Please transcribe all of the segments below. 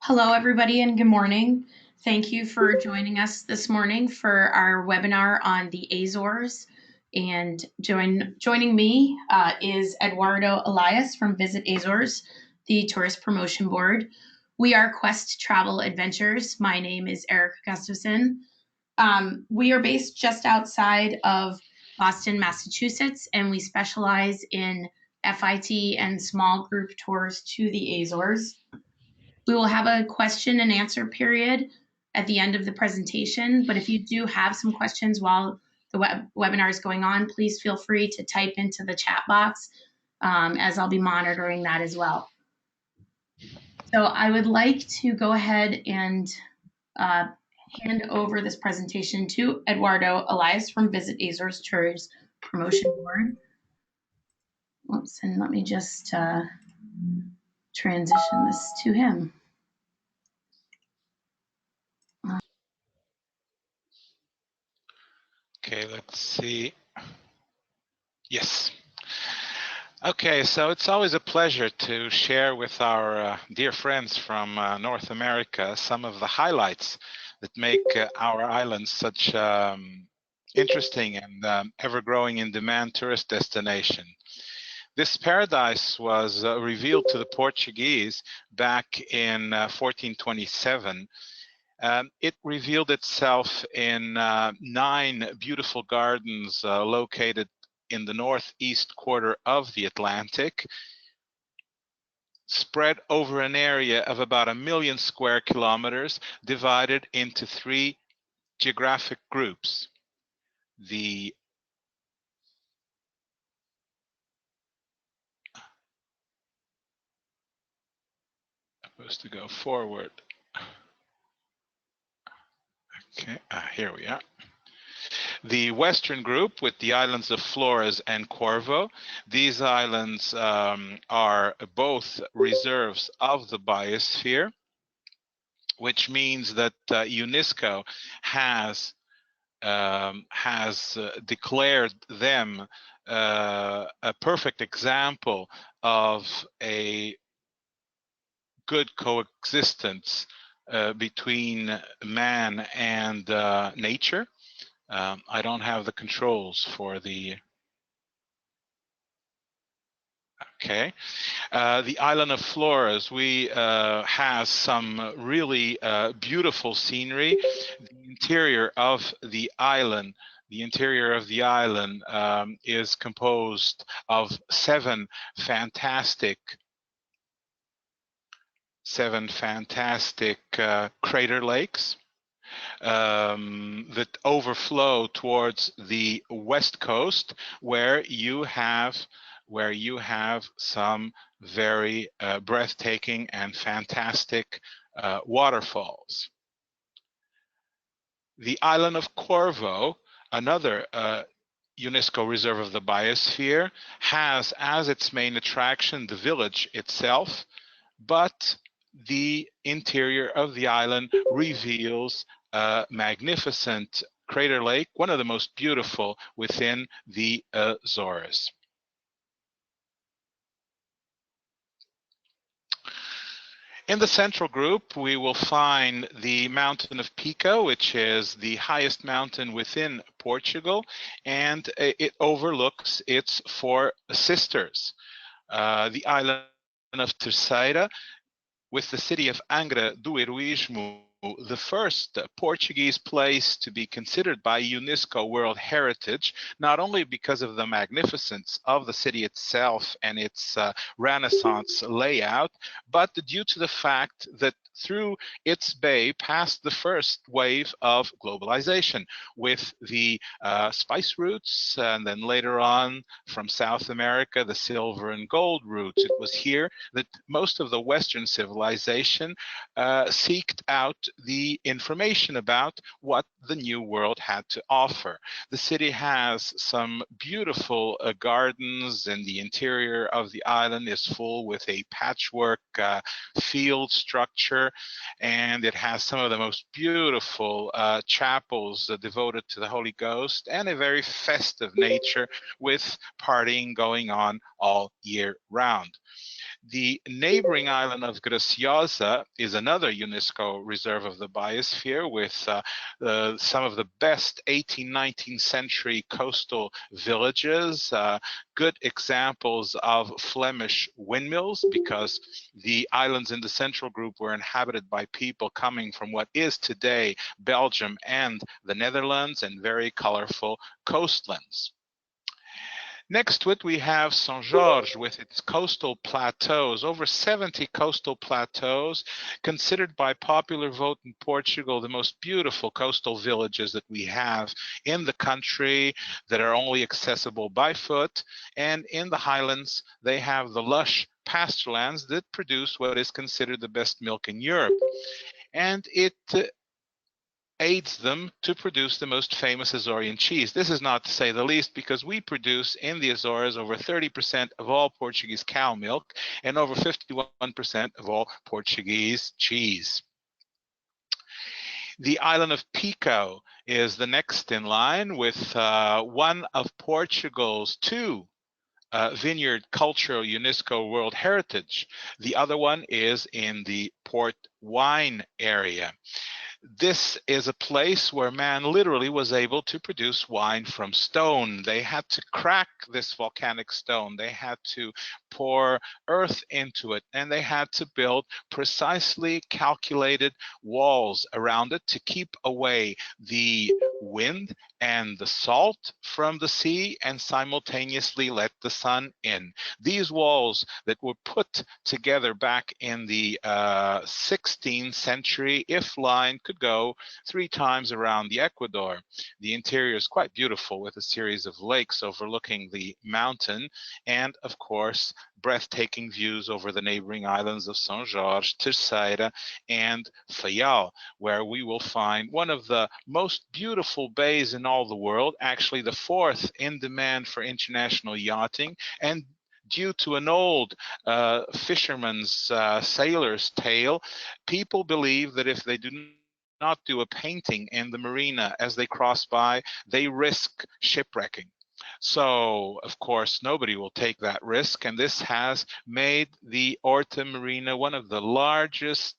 Hello, everybody, and good morning. Thank you for joining us this morning for our webinar on the Azores. And joining me is Eduardo Elias from Visit Azores, the Tourist Promotion Board. We are Quest Travel Adventures. My name is Erica Gustafson. We are based just outside of Boston, Massachusetts, and we specialize in FIT and small group tours to the Azores. We will have a question and answer period at the end of the presentation, but if you do have some questions while the webinar is going on, please feel free to type into the chat box, as I'll be monitoring that as well. So I would like to go ahead and hand over this presentation to Eduardo Elias from Visit Azores Tours Promotion Board. Oops, and let me just transition this to him. Okay, let's see. Yes. Okay, so it's always a pleasure to share with our dear friends from North America some of the highlights that make our island such interesting and ever-growing in demand tourist destination. This paradise was revealed to the Portuguese back in 1427. It revealed itself in 9 beautiful gardens located in the northeast quarter of the Atlantic, spread over an area of about 1 million square kilometers, divided into 3 geographic groups. Supposed to go forward. Okay, here we are. The western group with the islands of Flores and Corvo. These islands are both reserves of the biosphere, which means that UNESCO has declared them a perfect example of a good coexistence between man and nature. I don't have the controls for the. Okay, the island of Flores, we has some really beautiful scenery. The interior of the island, is composed of 7 fantastic crater lakes that overflow towards the west coast, where you have some very breathtaking and fantastic waterfalls. The island of Corvo, another UNESCO reserve of the biosphere, has as its main attraction the village itself, but the interior of the island reveals a magnificent crater lake, one of the most beautiful within the Azores. In the central group, we will find the mountain of Pico, which is the highest mountain within Portugal, and it overlooks its 4 sisters. The island of Terceira, with the city of Angra do Heroísmo, the first Portuguese place to be considered by UNESCO World Heritage, not only because of the magnificence of the city itself and its Renaissance layout, but due to the fact that through its bay passed the first wave of globalization with the spice routes, and then later on from South America, the silver and gold routes. It was here that most of the Western civilization seeked out the information about what the New World had to offer. The city has some beautiful gardens, and the interior of the island is full with a patchwork field structure, and it has some of the most beautiful chapels devoted to the Holy Ghost, and a very festive nature with partying going on all year round. The neighboring island of Graciosa is another UNESCO reserve of the biosphere, with some of the best 18th, 19th century coastal villages, good examples of Flemish windmills, because the islands in the central group were inhabited by people coming from what is today Belgium and the Netherlands, and very colorful coastlands. Next to it, we have Saint Georges with its coastal plateaus, over 70 coastal plateaus, considered by popular vote in Portugal the most beautiful coastal villages that we have in the country, that are only accessible by foot. And in the highlands, they have the lush pasture lands that produce what is considered the best milk in Europe. And it aids them to produce the most famous Azorean cheese. This is not to say the least, because we produce in the Azores over 30% of all Portuguese cow milk and over 51% of all Portuguese cheese. The island of Pico is the next in line, with one of Portugal's two vineyard cultural UNESCO World Heritage. The other one is in the port wine area. This is a place where man literally was able to produce wine from stone. They had to crack this volcanic stone. They had to pour earth into it, and they had to build precisely calculated walls around it to keep away the wind and the salt from the sea, and simultaneously let the sun in. These walls that were put together back in the 16th century, if line could go 3 times around the Ecuador. The interior is quite beautiful, with a series of lakes overlooking the mountain, and of course breathtaking views over the neighboring islands of São Jorge, Terceira, and Faial, where we will find one of the most beautiful bays in all the world, actually the 4th in demand for international yachting, and due to an old fisherman's sailor's tale, people believe that if they do not do a painting in the marina as they cross by, they risk shipwrecking. So, of course, nobody will take that risk, and this has made the Orta Marina one of the largest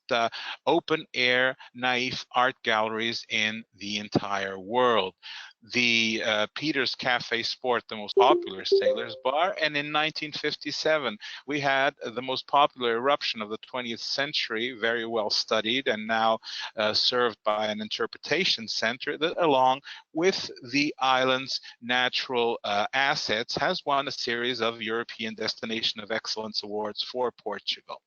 open-air naive art galleries in the entire world. The Peter's Cafe Sport, the most popular sailors bar, and in 1957 we had the most popular eruption of the 20th century, very well studied and now served by an interpretation center that, along with the island's natural assets, has won a series of European Destination of Excellence awards for Portugal.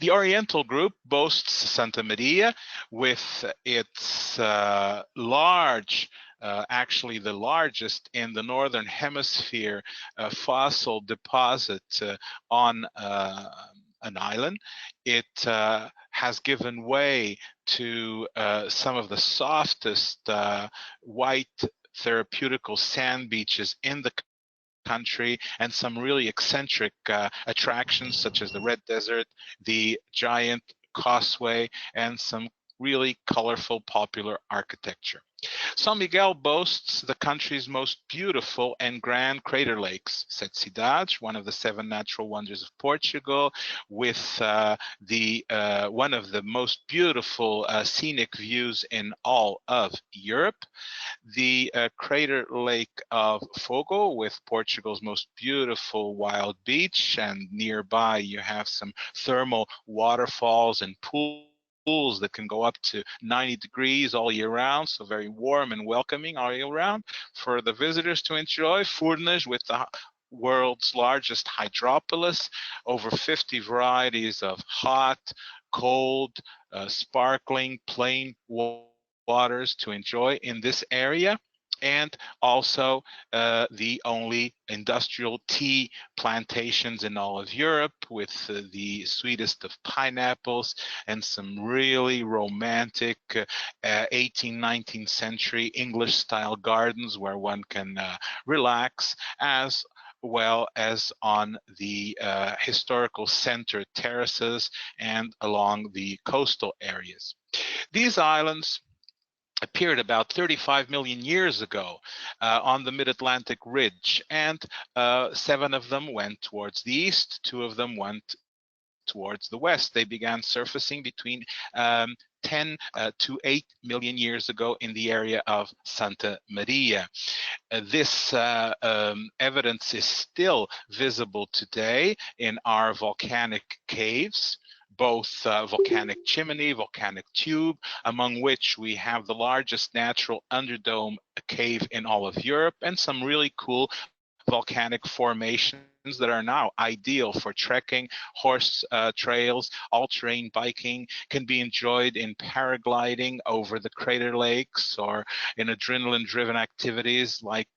The Oriental Group boasts Santa Maria, with its large, actually the largest in the Northern Hemisphere fossil deposit on an island. It has given way to some of the softest white therapeutical sand beaches in the country, and some really eccentric attractions such as the Red Desert, the giant causeway, and some really colorful popular architecture. São Miguel boasts the country's most beautiful and grand crater lakes, Sete Cidades, one of the 7 natural wonders of Portugal, with one of the most beautiful scenic views in all of Europe. The crater lake of Fogo, with Portugal's most beautiful wild beach, and nearby you have some thermal waterfalls and pools that can go up to 90 degrees all year round, so very warm and welcoming all year round for the visitors to enjoy. Furnas, with the world's largest hydropolis, over 50 varieties of hot, cold, sparkling, plain waters to enjoy in this area. and also the only industrial tea plantations in all of Europe, with the sweetest of pineapples and some really romantic 18th, 19th century English style gardens where one can relax, as well as on the historical center terraces and along the coastal areas. These islands appeared about 35 million years ago on the mid-Atlantic ridge, and 7 of them went towards the east, 2 of them went towards the west. They began surfacing between 10 to 8 million years ago in the area of Santa Maria. This evidence is still visible today in our volcanic caves, both volcanic chimney, volcanic tube, among which we have the largest natural underdome cave in all of Europe, and some really cool volcanic formations that are now ideal for trekking, horse trails, all-terrain biking, can be enjoyed in paragliding over the crater lakes, or in adrenaline-driven activities like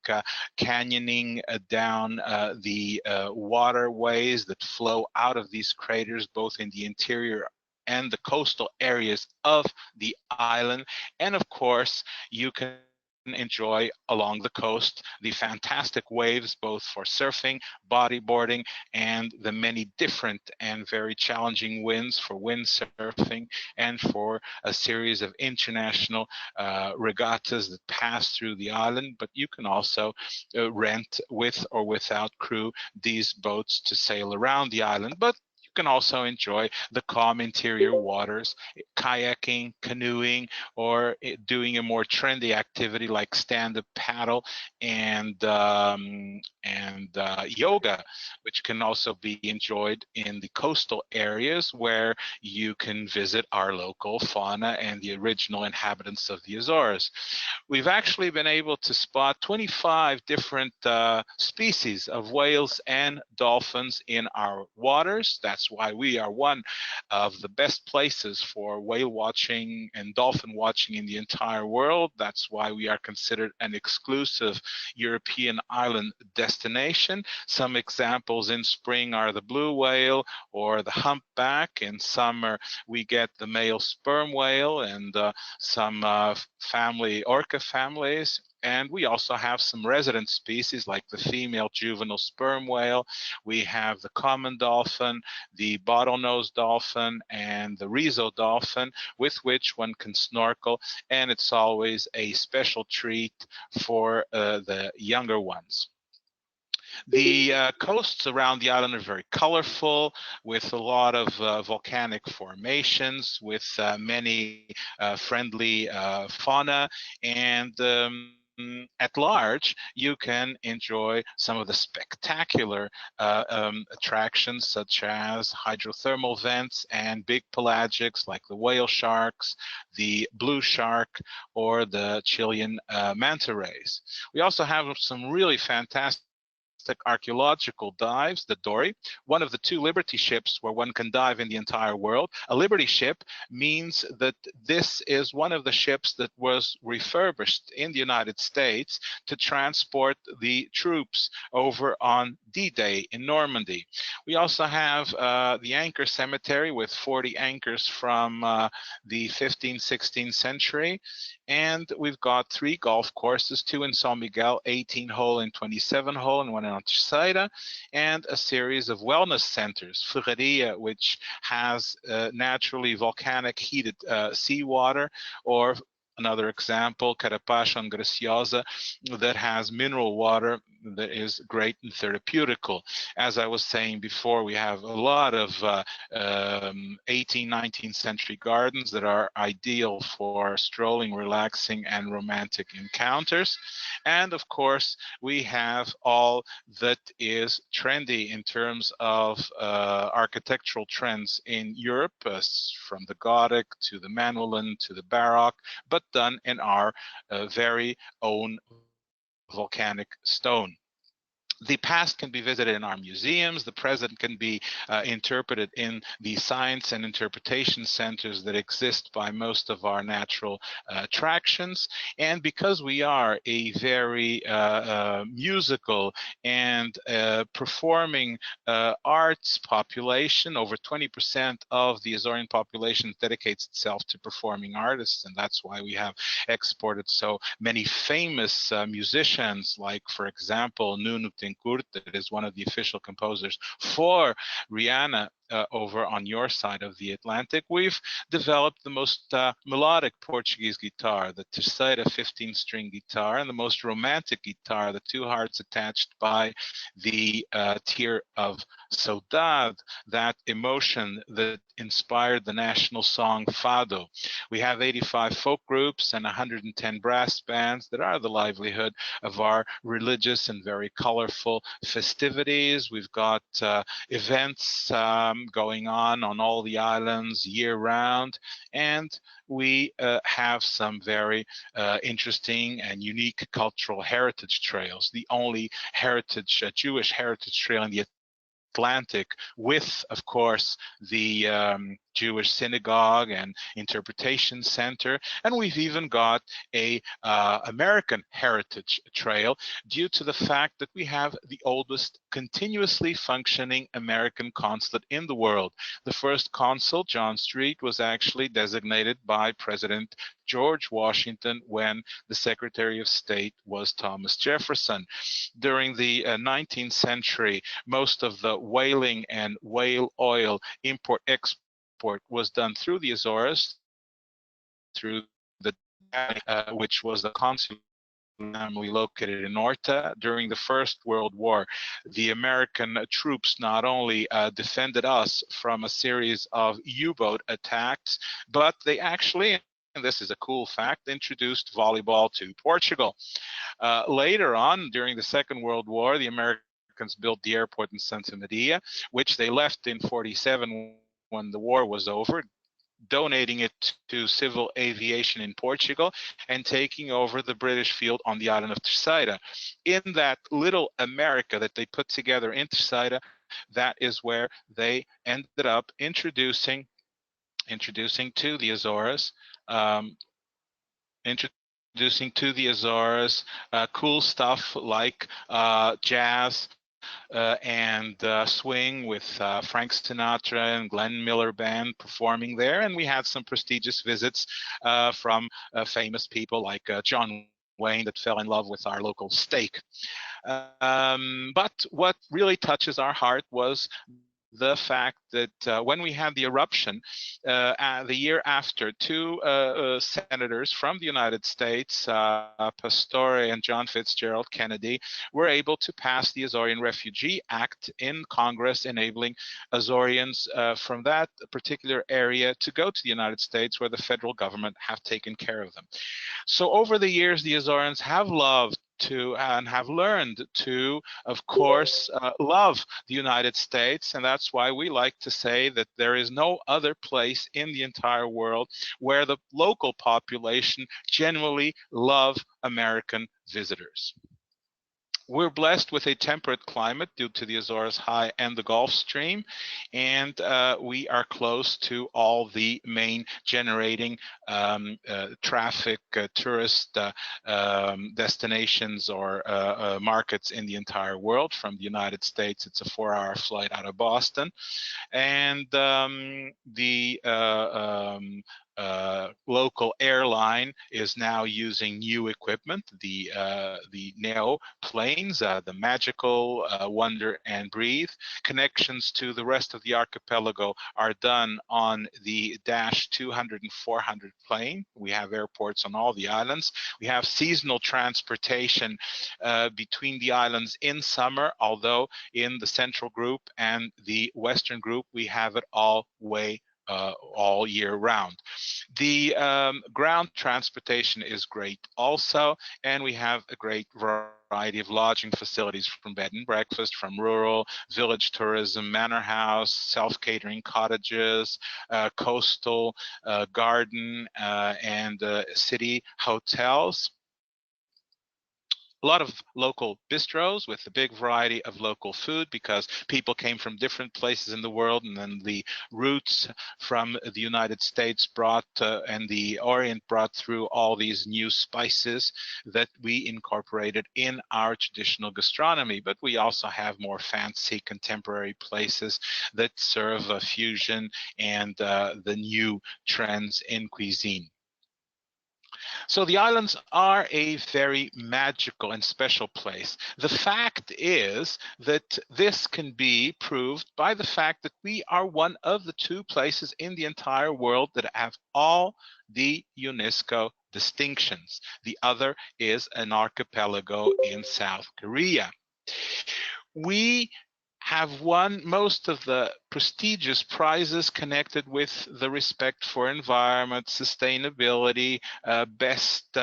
canyoning down the waterways that flow out of these craters, both in the interior and the coastal areas of the island. And of course, you can enjoy along the coast the fantastic waves, both for surfing, bodyboarding, and the many different and very challenging winds for windsurfing, and for a series of international regattas that pass through the island. But you can also rent with or without crew these boats to sail around the island. But you can also enjoy the calm interior waters, kayaking, canoeing, or doing a more trendy activity like stand-up paddle and yoga, which can also be enjoyed in the coastal areas where you can visit our local fauna and the original inhabitants of the Azores. We've actually been able to spot 25 different species of whales and dolphins in our waters. That's why we are one of the best places for whale watching and dolphin watching in the entire world. That's why we are considered an exclusive European island destination. Some examples in spring are the blue whale or the humpback. In summer, we get the male sperm whale and some orca families. And we also have some resident species like the female juvenile sperm whale. We have the common dolphin, the bottlenose dolphin, and the rhizo dolphin, with which one can snorkel, and it's always a special treat for the younger ones. The coasts around the island are very colorful, with a lot of volcanic formations, with many friendly fauna, and at large, you can enjoy some of the spectacular attractions, such as hydrothermal vents and big pelagics like the whale sharks, the blue shark, or the Chilean manta rays. We also have some really fantastic archaeological dives, the Dory, one of the 2 Liberty ships where one can dive in the entire world. A Liberty ship means that this is one of the ships that was refurbished in the United States to transport the troops over on D-Day in Normandy. We also have the Anchor Cemetery with 40 anchors from the 15th, 16th century. And we've got 3 golf courses, 2 in San Miguel, 18-hole and 27-hole, and 1 in Terceira, and a series of wellness centers, Ferraria, which has naturally volcanic heated seawater, or another example, Carapacho and Graciosa, that has mineral water that is great and therapeutical. As I was saying before, we have a lot of 18th, 19th century gardens that are ideal for strolling, relaxing, and romantic encounters. And of course, we have all that is trendy in terms of architectural trends in Europe, from the Gothic to the Manueline to the Baroque, but done in our very own volcanic stone. The past can be visited in our museums. The present can be interpreted in the science and interpretation centers that exist by most of our natural attractions. And because we are a very musical and performing arts population, over 20% of the Azorean population dedicates itself to performing artists, and that's why we have exported so many famous musicians, like, for example, Nuno Tencourt, that is one of the official composers for Rihanna over on your side of the Atlantic. We've developed the most melodic Portuguese guitar, the terceira 15-string guitar, and the most romantic guitar, the two hearts attached by the tear of saudade, that emotion that inspired the national song Fado. We have 85 folk groups and 110 brass bands that are the livelihood of our religious and very colorful festivities. We've got events going on all the islands year round, and we have some very interesting and unique cultural heritage trails. The only Jewish heritage trail in the Atlantic, with, of course, the Jewish synagogue and interpretation center, and we've even got a American heritage trail, due to the fact that we have the oldest continuously functioning American consulate in the world. The first consul, John Street, was actually designated by President George Washington when the Secretary of State was Thomas Jefferson. During the 19th century, most of the whaling and whale oil import-export was done through the Azores, through the which was the consul family located in Horta. During the First World War, the American troops not only defended us from a series of U-boat attacks, but they actually, and this is a cool fact, introduced volleyball to Portugal. Later on, during the Second World War, the Americans built the airport in Santa Maria, which they left in 47 when the war was over, donating it to civil aviation in Portugal and taking over the British field on the island of Terceira. In that little America that they put together in Terceira, that is where they ended up introducing to the Azores, cool stuff like jazz, and swing, with Frank Sinatra and Glenn Miller Band performing there. And we had some prestigious visits from famous people like John Wayne, that fell in love with our local steak. But what really touches our heart was the fact that when we had the eruption the year after, two senators from the United States, Pastore and John Fitzgerald Kennedy, were able to pass the Azorean Refugee Act in Congress, enabling Azoreans from that particular area to go to the United States, where the federal government have taken care of them. So over the years, the Azoreans have loved to and have learned to, of course, love the United States, and that's why we like to say that there is no other place in the entire world where the local population genuinely love American visitors. We're blessed with a temperate climate due to the Azores High and the Gulf Stream, and we are close to all the main generating traffic, tourist destinations or markets in the entire world. From the United States, it's a 4-hour flight out of Boston, and the local airline is now using new equipment, the Neo planes, the Magical, Wonder, and Breathe. Connections to the rest of the archipelago are done on the Dash 200 and 400 plane. We have airports on all the islands. We have seasonal transportation between the islands in summer, although in the Central Group and the Western Group, we have it all year round. The ground transportation is great also, and we have a great variety of lodging facilities, from bed and breakfast, from rural, village tourism, manor house, self-catering cottages, coastal, garden, and city hotels. a lot of local bistros with a big variety of local food, because people came from different places in the world, and then the routes from the United States brought and the Orient brought through all these new spices that we incorporated in our traditional gastronomy. But we also have more fancy contemporary places that serve a fusion and the new trends in cuisine. So the islands are a very magical and special place. The fact is that this can be proved by the fact that we are one of the two places in the entire world that have all the UNESCO distinctions. The other is an archipelago in South Korea. We have won most of the prestigious prizes connected with the respect for environment, sustainability, best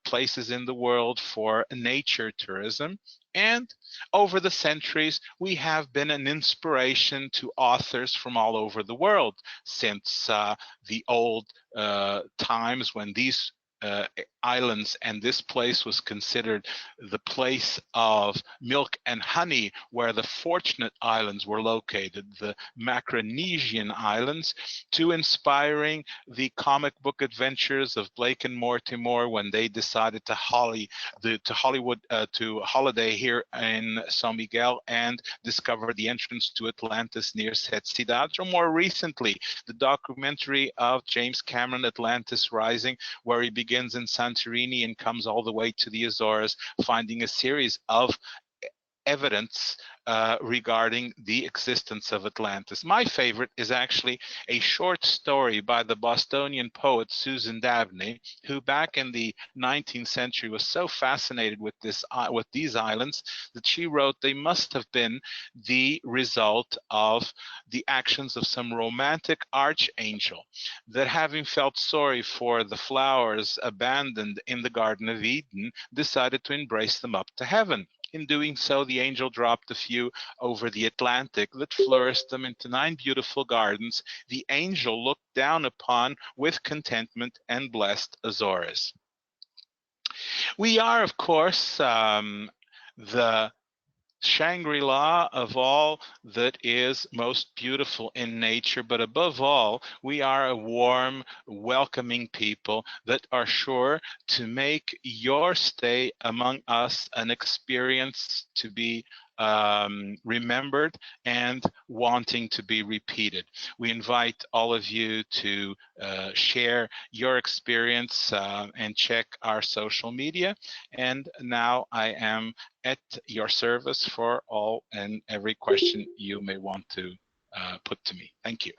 places in the world for nature tourism. And over the centuries, we have been an inspiration to authors from all over the world, since the old times when these islands and this place was considered the place of milk and honey, where the Fortunate Islands were located, the Micronesian Islands, to inspiring the comic book adventures of Blake and Mortimer when they decided to holiday here in San Miguel and discover the entrance to Atlantis near Ciudad. Or more recently, the documentary of James Cameron, Atlantis Rising, where he begins in Santorini and comes all the way to the Azores, finding a series of evidence regarding the existence of Atlantis. My favorite is actually a short story by the Bostonian poet Susan Dabney, who back in the 19th century was so fascinated with these islands that she wrote they must have been the result of the actions of some romantic archangel that, having felt sorry for the flowers abandoned in the Garden of Eden, decided to embrace them up to heaven. In doing so, the angel dropped a few over the Atlantic that flourished them into 9 beautiful gardens the angel looked down upon with contentment and blessed Azores. We are, of course, the Shangri-La of all that is most beautiful in nature, but above all, we are a warm, welcoming people that are sure to make your stay among us an experience to be remembered and wanting to be repeated. We invite all of you to share your experience and check our social media. And now I am at your service for all and every question you may want to put to me. Thank you.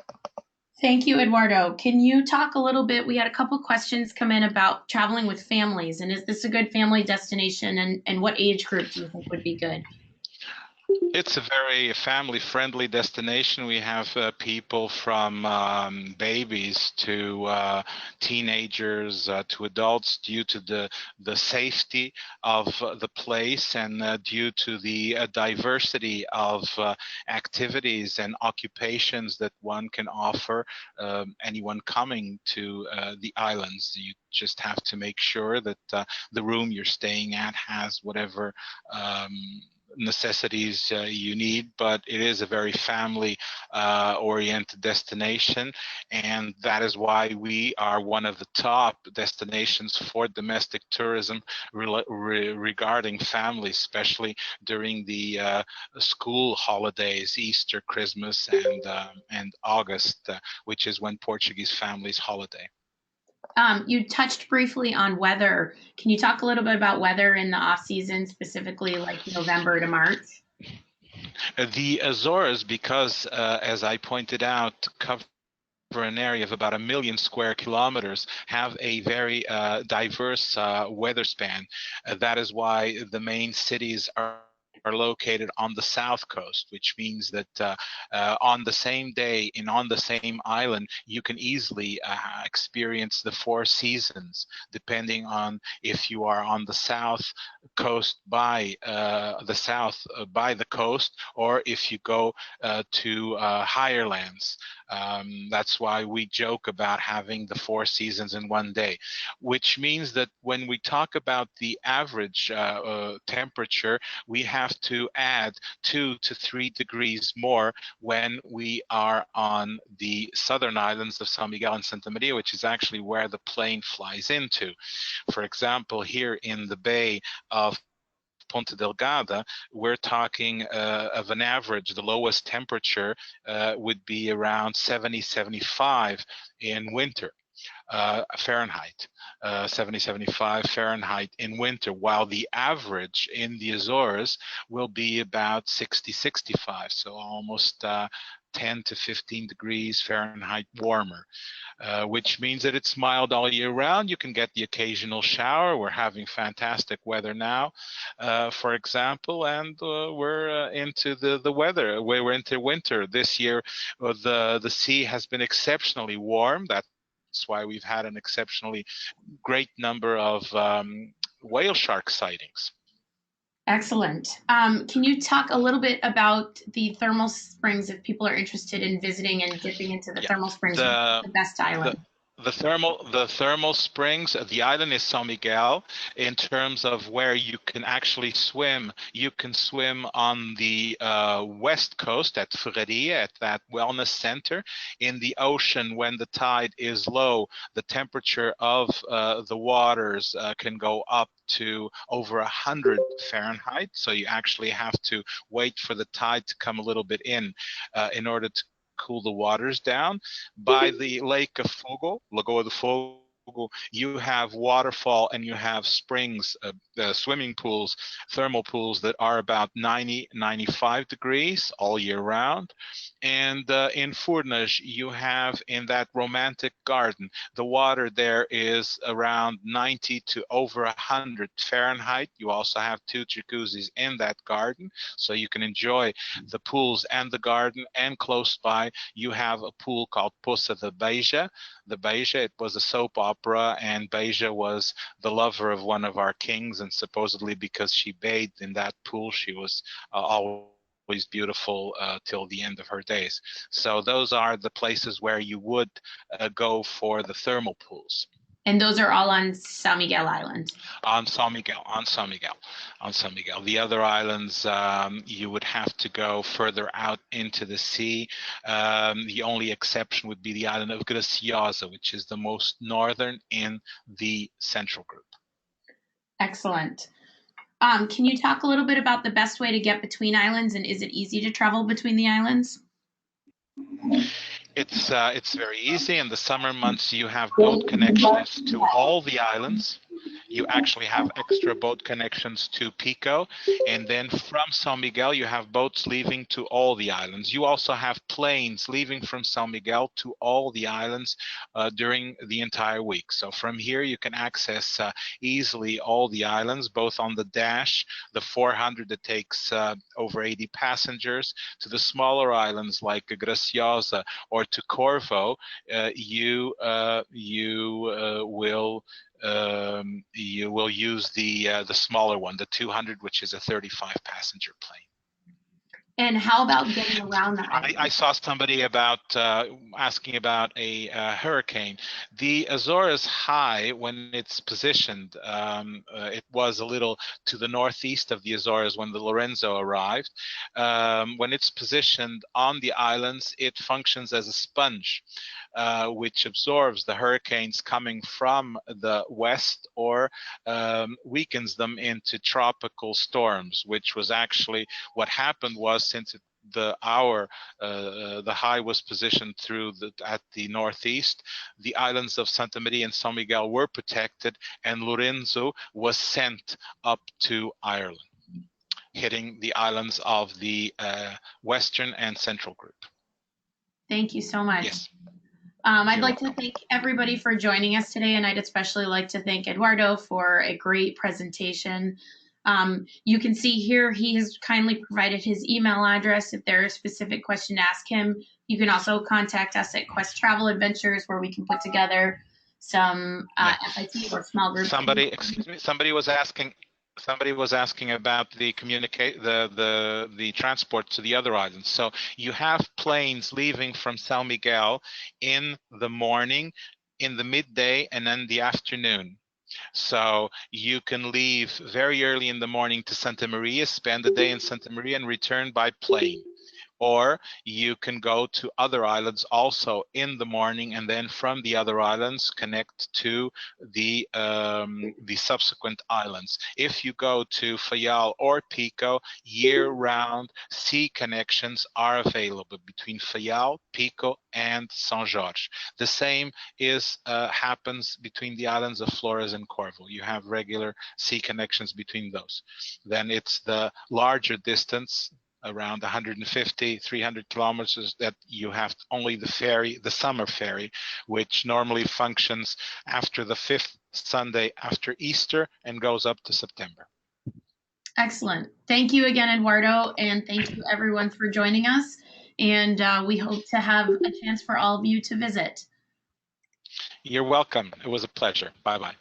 Thank you, Eduardo. Can you talk a little bit? We had a couple questions come in about traveling with families, and is this a good family destination, and what age group do you think would be good? It's a very family-friendly destination. We have people from babies to teenagers to adults, due to the safety of the place and due to the diversity of activities and occupations that one can offer anyone coming to the islands. You just have to make sure that the room you're staying at has whatever necessities you need, but it is a very family oriented destination, and that is why we are one of the top destinations for domestic tourism regarding families, especially during the school holidays, Easter, Christmas, and August, which is when Portuguese families holiday. You touched briefly on weather. Can you talk a little bit about weather in the off season, specifically like November to March? The Azores, because as I pointed out, cover an area of about 1 million square kilometers, have a very diverse weather span. That is why the main cities are located on the south coast, which means that on the same day and on the same island, you can easily experience the 4 seasons, depending on if you are on the south coast by the coast, or if you go to higher lands. That's why we joke about having the 4 seasons in one day, which means that when we talk about the average temperature, we have to add 2 to 3 degrees more when we are on the southern islands of San Miguel and Santa Maria, which is actually where the plane flies into. For example, here in the Bay of Ponta Delgada, we're talking of an average, the lowest temperature would be around 70, 75 in winter. Fahrenheit, 70, 75 Fahrenheit in winter, while the average in the Azores will be about 60, 65, so almost 10 to 15 degrees Fahrenheit warmer. Which means that it's mild all year round. You can get the occasional shower. We're having fantastic weather now, for example, and we're into the weather. We're into winter. This year, the sea has been exceptionally warm. That's why we've had an exceptionally great number of whale shark sightings. Excellent. Can you talk a little bit about the thermal springs if people are interested in visiting and dipping into the Yeah, thermal springs? the The best island. the the thermal springs. The island is San Miguel. In terms of where you can actually swim, you can swim on the west coast at Ferreria, at that wellness center. In the ocean, when the tide is low, the temperature of the waters can go up to over 100 Fahrenheit. So you actually have to wait for the tide to come a little bit in order to cool the waters down. By the Lake of Fogo, Lagoa do Fogo, you have waterfall and you have springs, swimming pools, thermal pools that are about 90, 95 degrees all year round. And in Furnas, you have in that romantic garden, the water there is around 90 to over 100 Fahrenheit. You also have 2 jacuzzis in that garden, so you can enjoy the pools and the garden. And close by, you have a pool called Poça de Beija. The Beija, it was a soap opera, and Beija was the lover of one of our kings, and supposedly because she bathed in that pool, she was always beautiful till the end of her days. So those are the places where you would go for the thermal pools. And those are all on San Miguel Island. On San Miguel, on San Miguel, on San Miguel. The other islands, you would have to go further out into the sea. The only exception would be the island of Graciosa, which is the most northern in the central group. Excellent. Can you talk a little bit about the best way to get between islands, and is it easy to travel between the islands? It's very easy. In the summer months, you have boat connections to all the islands. You actually have extra boat connections to Pico, and then from San Miguel, you have boats leaving to all the islands. You also have planes leaving from San Miguel to all the islands during the entire week. So from here, you can access easily all the islands, both on the Dash, the 400 that takes over 80 passengers, to the smaller islands like Graciosa or to Corvo. You will use the smaller one, the 200, which is a 35 passenger plane. And how about getting around the island? I saw somebody about asking about a hurricane. The Azores High, when it's positioned, it was a little to the northeast of the Azores when the Lorenzo arrived. When it's positioned on the islands, it functions as a sponge, which absorbs the hurricanes coming from the west or weakens them into tropical storms, which was actually what happened was, since the high was positioned at the northeast, the islands of Santa Maria and San Miguel were protected, and Lorenzo was sent up to Ireland, hitting the islands of the western and central group. Thank you so much. Yes. I'd like to thank everybody for joining us today, and I'd especially like to thank Eduardo for a great presentation. You can see here he has kindly provided his email address if there is a specific question to ask him. You can also contact us at Quest Travel Adventures, where we can put together some FIT or small groups. Somebody was asking Somebody was asking about the communicate the transport to the other islands. So you have planes leaving from San Miguel in the morning, in the midday, and then the afternoon. So you can leave very early in the morning to Santa Maria, spend the day in Santa Maria, and return by plane. Or you can go to other islands also in the morning, and then from the other islands connect to the subsequent islands. If you go to Fayal or Pico, year-round sea connections are available between Fayal, Pico, and São Jorge. The same is happens between the islands of Flores and Corvo. You have regular sea connections between those. Then it's the larger distance, around 150, 300 kilometers, that you have only the ferry, the summer ferry, which normally functions after the 5th Sunday after Easter and goes up to September. Excellent. Thank you again, Eduardo, and thank you everyone for joining us. And we hope to have a chance for all of you to visit. You're welcome. It was a pleasure. Bye-bye.